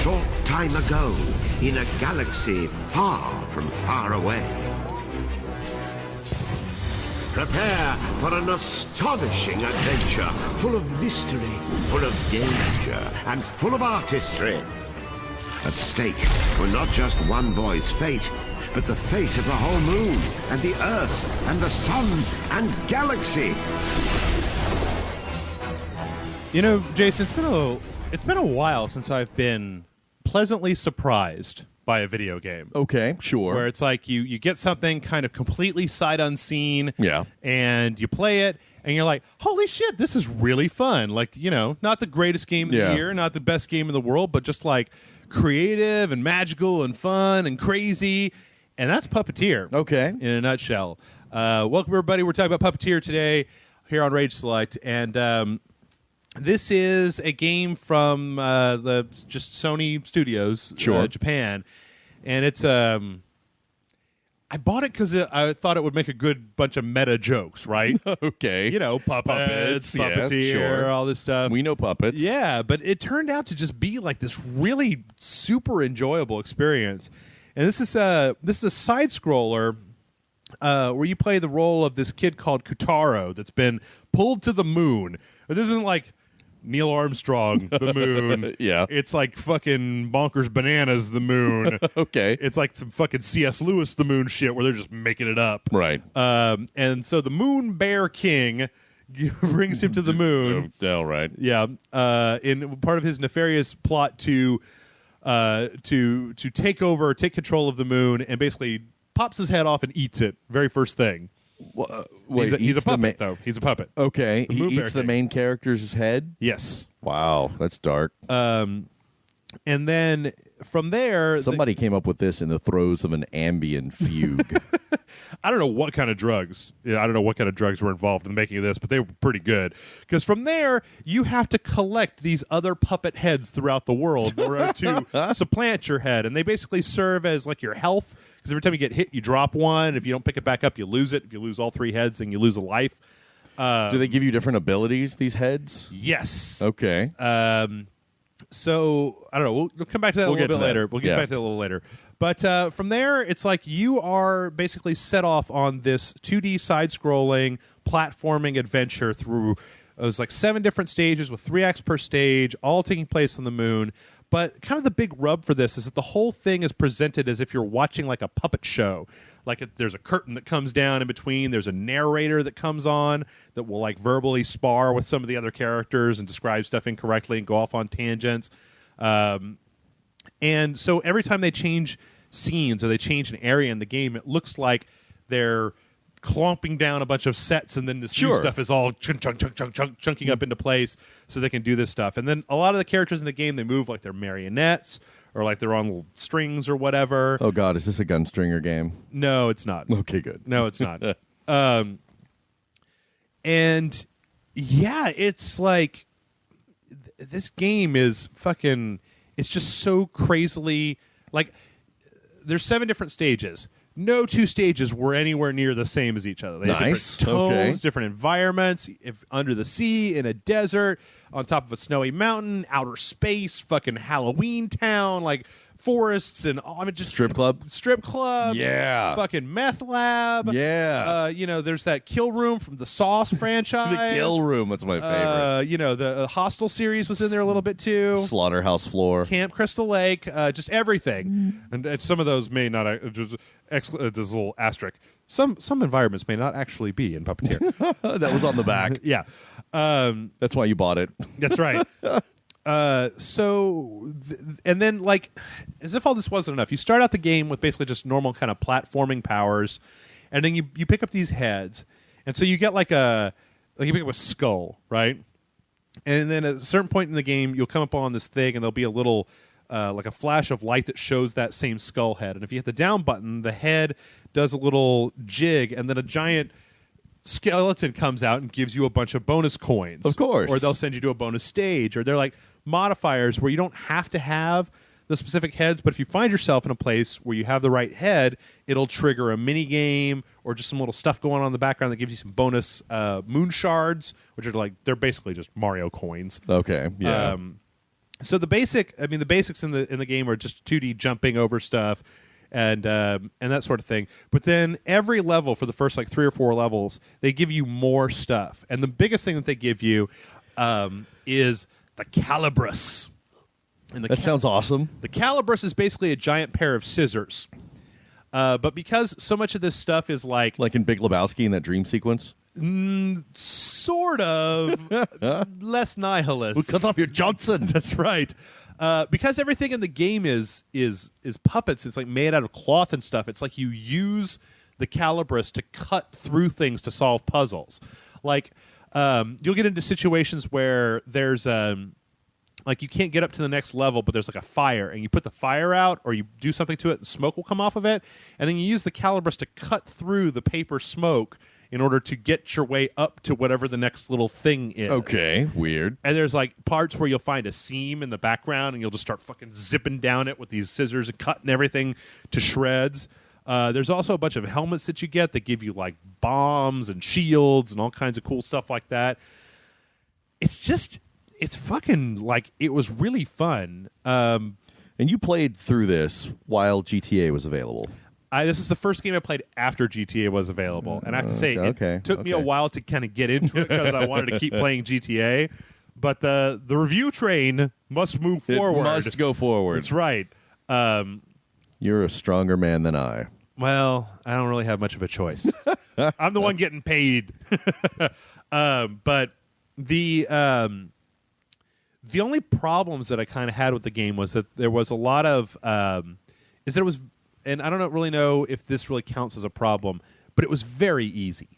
short time ago in a galaxy far from far away. Prepare for an astonishing adventure, full of mystery, full of danger, and full of artistry. At stake were not just one boy's fate, but the fate of the whole moon, and the Earth, and the sun, and galaxy. You know, Jason, it's been a while since I've been pleasantly surprised by a video game. Okay, sure. Where it's like you get something kind of completely sight unseen, Yeah. and you play it, and you're like, holy shit, this is really fun. Like, you know, not the greatest game of the year, not the best game in the world, but just like creative and magical and fun and crazy. And that's Puppeteer. Okay. In a nutshell. Welcome, everybody. We're talking about Puppeteer today here on Rage Select. And this is a game from the just Sony Studios, Japan. And it's... I bought it because I thought it would make a good bunch of meta jokes, right? Okay. You know, puppets, Puppeteer, yeah, sure. all this stuff. We know puppets. Yeah, but it turned out to just be like this really super enjoyable experience. And this is a side scroller where you play the role of this kid called Kutaro that's been pulled to the moon. But this isn't like Neil Armstrong, the moon. Yeah. It's like fucking Bonkers Bananas, the moon. Okay. It's like some fucking C.S. Lewis, the moon shit where they're just making it up. Right. And so the Moon Bear King brings him to the moon. Oh, right. Yeah. In part of his nefarious plot to take take control of the moon, and basically pops his head off and eats it. Very first thing. Wait, he's a puppet, though. He's a puppet. Okay. The He Moon Bear eats the King. main character's head? Yes. Wow, that's dark. And then from there, Somebody came up with this in the throes of an Ambien fugue. I don't know what kind of drugs. Yeah, I don't know what kind of drugs were involved in the making of this, but they were pretty good. Because from there, you have to collect these other puppet heads throughout the world in order to supplant your head, and they basically serve as like your health. Because every time you get hit, you drop one. If you don't pick it back up, you lose it. If you lose all three heads, then you lose a life. Do they give you different abilities, these heads? Yes. Okay. So I don't know. We'll come back to that a little bit later. We'll get back to that a little later. But from there, it's like you are basically set off on this 2D side-scrolling platforming adventure through it was like 7 different stages with 3 acts per stage, all taking place on the moon. But kind of the big rub for this is that the whole thing is presented as if you're watching like a puppet show. Like there's a curtain that comes down in between. There's a narrator that comes on that will like verbally spar with some of the other characters and describe stuff incorrectly and go off on tangents. And so every time they change scenes or they change an area in the game, it looks like they're clomping down a bunch of sets, and then this new stuff is all chunking up into place so they can do this stuff. And then a lot of the characters in the game, they move like they're marionettes or like they're on little strings or whatever. Oh, God, is this a gunstringer game? No, it's not. Okay, good. No, it's not. And yeah, it's like this game is fucking, it's just so crazily, like there's 7 different stages. No 2 stages were anywhere near the same as each other. They had Nice. different tones, Okay. different environments, if under the sea, in a desert, on top of a snowy mountain, outer space, fucking Halloween town, like forests and I mean just Strip club? Yeah. Fucking meth lab. Yeah. You know, there's that Kill Room from the Sauce franchise. The Kill Room, that's my favorite. You know, the Hostel series was in there a little bit too. Slaughterhouse Floor. Camp Crystal Lake, just everything. And some of those may not. Just this little asterisk. Some environments may not actually be in Puppeteer. That was on the back. Yeah, That's why you bought it. that's right. And then like, as if all this wasn't enough, you start out the game with basically just normal kind of platforming powers, and then you pick up these heads, and so you get you pick up a skull, right? And then at a certain point in the game, you'll come up on this thing, and there'll be a little like a flash of light that shows that same skull head. And if you hit the down button, the head does a little jig, and then a giant skeleton comes out and gives you a bunch of bonus coins. Of course. Or they'll send you to a bonus stage. Or they're like modifiers where you don't have to have the specific heads, but if you find yourself in a place where you have the right head, it'll trigger a mini game or just some little stuff going on in the background that gives you some bonus moon shards, which are like, they're basically just Mario coins. Okay, yeah. So the basics in the game are just 2D jumping over stuff and that sort of thing. But then every level for the first like 3 or 4 levels, they give you more stuff. And the biggest thing that they give you is the Calabrus. And that sounds awesome. The Calabrus is basically a giant pair of scissors. But because so much of this stuff is like in Big Lebowski in that dream sequence? Sort of. Less nihilist. We'll cut off your Johnson. That's right. Because everything in the game is puppets. It's like made out of cloth and stuff. It's like you use the Calabrus to cut through things to solve puzzles. Like you'll get into situations where there's like you can't get up to the next level, but there's like a fire, and you put the fire out or you do something to it, and smoke will come off of it, and then you use the Calabrus to cut through the paper smoke in order to get your way up to whatever the next little thing is. Okay, weird. And there's like parts where you'll find a seam in the background, and you'll just start fucking zipping down it with these scissors and cutting everything to shreds. There's also a bunch of helmets that you get that give you like bombs and shields and all kinds of cool stuff like that. It's fucking like, it was really fun. And you played through this while GTA was available. This is the first game I played after GTA was available. And I have to say, it took me a while to kind of get into it because I wanted to keep playing GTA. But the review train must move forward. It must go forward. That's right. You're a stronger man than I. Well, I don't really have much of a choice. I'm the one getting paid. But the only problems that I kind of had with the game was that there was a lot of and I don't really know if this really counts as a problem, but it was very easy.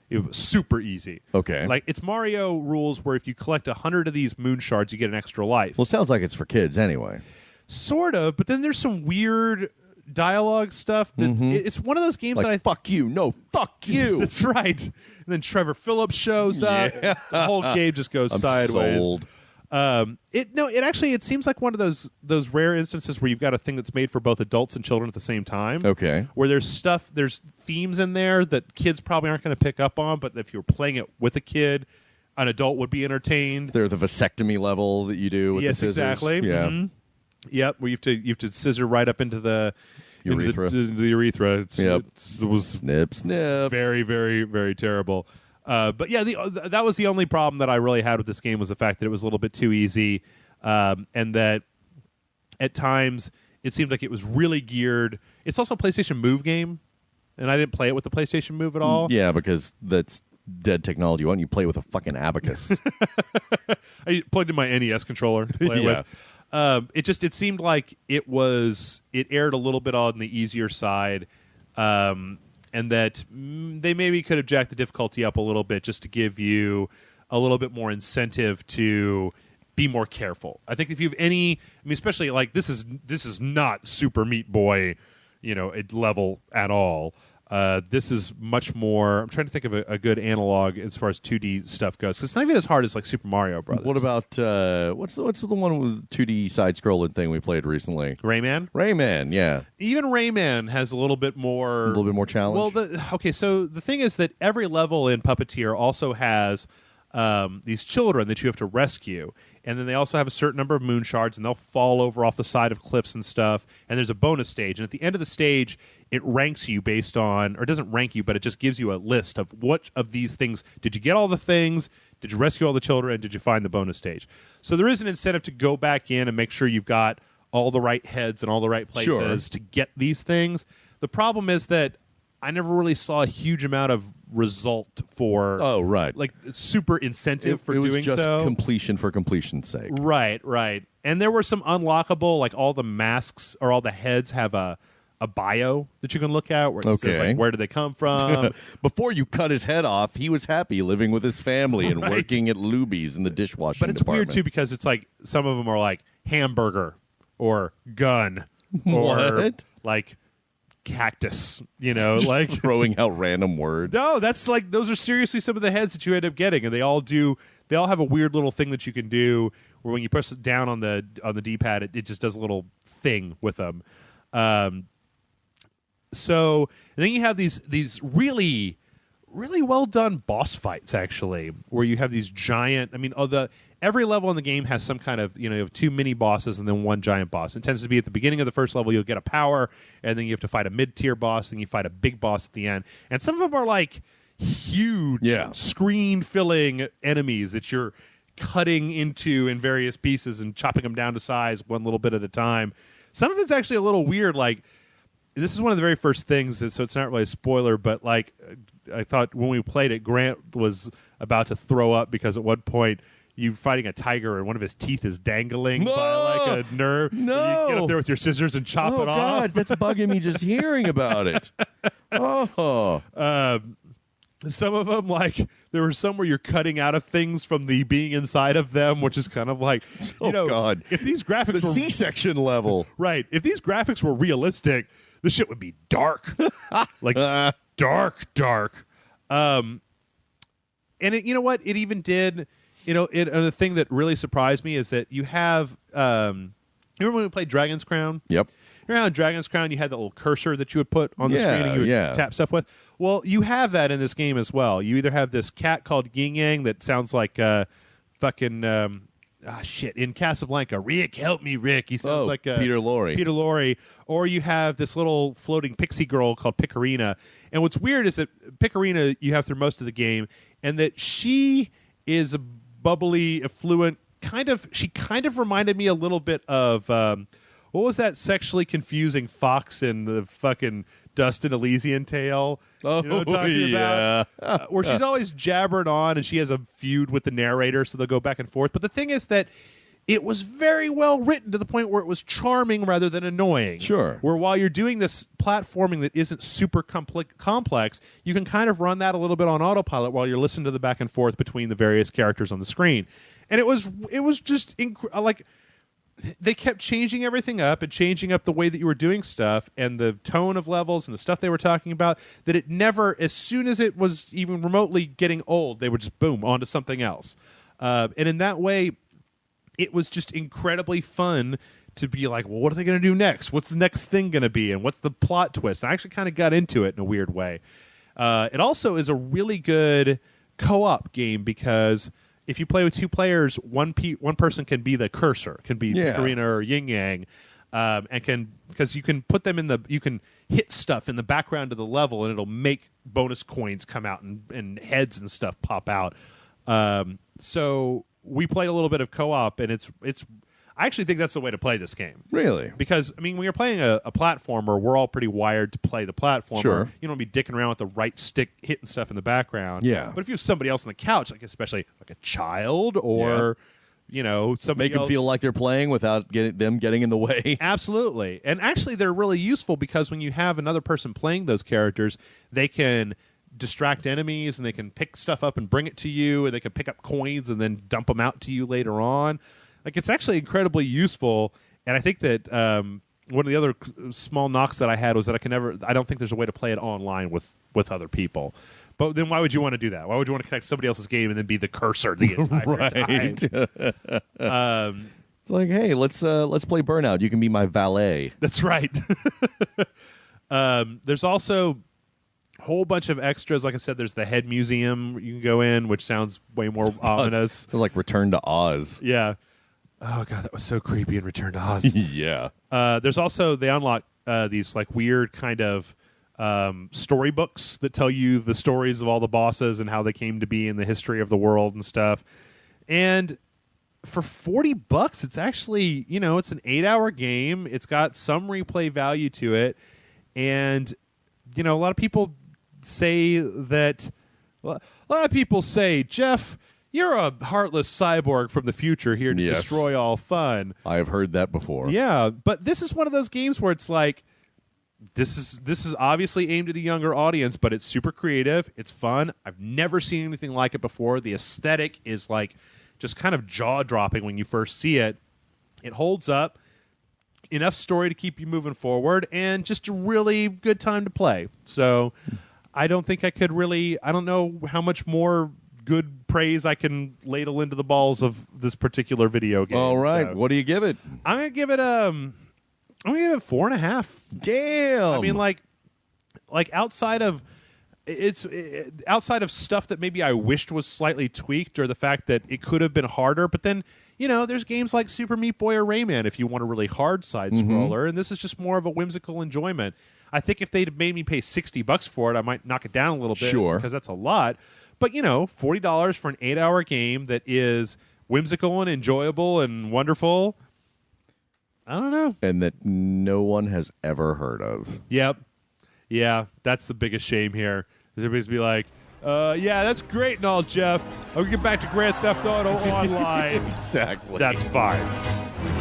It was super easy. Okay. Like, it's Mario rules where if you collect 100 of these moon shards, you get an extra life. Well, it sounds like it's for kids anyway. Sort of, but then there's some weird dialogue stuff. That it's one of those games like, that I... fuck you. No, fuck you. That's right. And then Trevor Phillips shows up. Yeah. The whole game just goes I'm sideways. Sold. It seems like one of those rare instances where you've got a thing that's made for both adults and children at the same time. Okay. Where there's themes in there that kids probably aren't going to pick up on, but if you're playing it with a kid, an adult would be entertained. They're the vasectomy level that you do with the scissors. Yes, exactly. Yeah. Mm-hmm. Yep, where you have to scissor right up into the urethra. Into the urethra. It was snip. Very, very, very terrible. But yeah, that was the only problem that I really had with this game, was the fact that it was a little bit too easy, and that at times it seemed like it was really geared. It's also a PlayStation Move game, and I didn't play it with the PlayStation Move at all. Yeah, because that's dead technology. Why don't you play with a fucking abacus? I plugged in my NES controller to play it with. It seemed like it aired a little bit on the easier side. And that they maybe could have jacked the difficulty up a little bit just to give you a little bit more incentive to be more careful. I think if you have especially like this is not Super Meat Boy, level at all. This is much more. I'm trying to think of a good analog as far as 2D stuff goes. It's not even as hard as like Super Mario Brothers. What about what's the one with 2D side scrolling thing we played recently? Rayman. Rayman, yeah. Even Rayman has a little bit more challenge. Well, so the thing is that every level in Puppeteer also has these children that you have to rescue, and then they also have a certain number of moon shards, and they'll fall over off the side of cliffs and stuff, and there's a bonus stage, and at the end of the stage it ranks you based on, or it doesn't rank you, but it just gives you a list of what of these things, did you get all the things, did you rescue all the children, and did you find the bonus stage. So there is an incentive to go back in and make sure you've got all the right heads and all the right places to get these things. The problem is that I never really saw a huge amount of result for like super incentive for doing so. It was just completion for completion's sake. Right. And there were some unlockable, like all the masks or all the heads have a bio that you can look at where it says like, where did they come from? Before you cut his head off, he was happy living with his family and working at Luby's in the dishwashing But it's department. weird too, because it's like some of them are like hamburger or gun or like cactus, like throwing out random words. No, that's like, those are seriously some of the heads that you end up getting, and they all have a weird little thing that you can do where when you press it down on the D-pad, it just does a little thing with them. So, and then you have these really, really well done boss fights, actually, where you have these giant. every level in the game has some kind of, you have 2 mini bosses and then 1 giant boss. It tends to be at the beginning of the first level, you'll get a power, and then you have to fight a mid-tier boss, and you fight a big boss at the end. And some of them are like huge screen-filling enemies that you're cutting into in various pieces and chopping them down to size one little bit at a time. Some of it's actually a little weird. Like, this is one of the very first things, so it's not really a spoiler, but like, I thought when we played it, Grant was about to throw up because at one point you're fighting a tiger and one of his teeth is dangling by like a nerve. No. And you get up there with your scissors and chop it off. Oh, God, that's bugging me just hearing about it. Oh. Some of them, like, there were some where you're cutting out of things from the being inside of them, which is kind of like, God. If these graphics The were C-section level. Right. If these graphics were realistic, this shit would be dark. Like, dark. And it, you know what? It even did, and the thing that really surprised me is that you have, you remember when we played Dragon's Crown? Yep. Remember how in Dragon's Crown you had that little cursor that you would put on the screen and you would tap stuff with? Well, you have that in this game as well. You either have this cat called Yin Yang that sounds like fucking... in Casablanca, Rick, help me, Rick. He sounds like Peter Lorre. Or you have this little floating pixie girl called Picarina. And what's weird is that Picarina you have through most of the game, and that she is a bubbly, affluent, she kind of reminded me a little bit of, what was that sexually confusing fox in the fucking Dustin Elysian Tale? Oh, you know what I'm talking about? Where she's always jabbering on and she has a feud with the narrator, so they'll go back and forth. But the thing is that it was very well written to the point where it was charming rather than annoying. Sure. Where while you're doing this platforming that isn't super complex, you can kind of run that a little bit on autopilot while you're listening to the back and forth between the various characters on the screen. And it was just like... They kept changing everything up and changing up the way that you were doing stuff and the tone of levels and the stuff they were talking about, that it never, as soon as it was even remotely getting old, they would just boom onto something else. And in that way, it was just incredibly fun to be like, well, what are they going to do next? What's the next thing going to be? And what's the plot twist? And I actually kind of got into it in a weird way. It also is a really good co-op game because... if you play with 2 players, one person can be the cursor, can be Picarina or Yin Yang, because you can put them you can hit stuff in the background of the level and it'll make bonus coins come out and heads and stuff pop out. So we played a little bit of co-op, and it's I actually think that's the way to play this game. Really? Because, I mean, when you're playing a platformer, we're all pretty wired to play the platformer. Sure. You don't want to be dicking around with the right stick hitting stuff in the background. Yeah. But if you have somebody else on the couch, like especially like a child or, somebody Make them feel like they're playing without them getting in the way. Absolutely. And actually, they're really useful because when you have another person playing those characters, they can distract enemies and they can pick stuff up and bring it to you, and they can pick up coins and then dump them out to you later on. Like, it's actually incredibly useful, and I think that one of the other small knocks that I had was that I don't think there's a way to play it online with other people. But then why would you want to do that? Why would you want to connect to somebody else's game and then be the cursor the entire time? It's like, hey, let's play Burnout. You can be my valet. That's right. There's also a whole bunch of extras. Like I said, there's the head museum you can go in, which sounds way more ominous. Sounds like Return to Oz. Yeah. Oh, God, that was so creepy in Return to Oz. Yeah. There's also, they unlock these like weird kind of storybooks that tell you the stories of all the bosses and how they came to be in the history of the world and stuff. And for $40, it's actually, it's an 8-hour game. It's got some replay value to it. And, a lot of people say that, Jeff, you're a heartless cyborg from the future here to destroy all fun. I have heard that before. Yeah, but this is one of those games where it's like, this is obviously aimed at a younger audience, but it's super creative. It's fun. I've never seen anything like it before. The aesthetic is like just kind of jaw-dropping when you first see it. It holds up. Enough story to keep you moving forward, and just a really good time to play. So I don't think I could really, I don't know how much more good praise I can ladle into the balls of this particular video game. All right. So what do you give it? I'm going to give it 4.5. Damn. I mean, like outside of it's outside of stuff that maybe I wished was slightly tweaked, or the fact that it could have been harder. But then, there's games like Super Meat Boy or Rayman if you want a really hard side scroller, and this is just more of a whimsical enjoyment. I think if they'd made me pay $60 for it, I might knock it down a little bit, because that's a lot. But $40 for an 8-hour game that is whimsical and enjoyable and wonderful. I don't know. And that no one has ever heard of. Yep. Yeah, that's the biggest shame here. Everybody's be like, yeah, that's great and all, Jeff. I'll get back to Grand Theft Auto Online. Exactly. That's fine.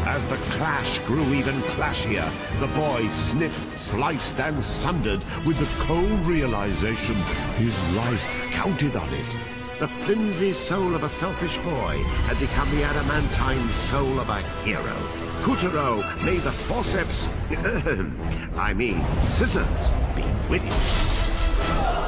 As the clash grew even clashier, the boy snipped, sliced, and sundered with the cold realization his life counted on it. The flimsy soul of a selfish boy had become the adamantine soul of a hero. Kutaro, may the forceps, scissors, be with you.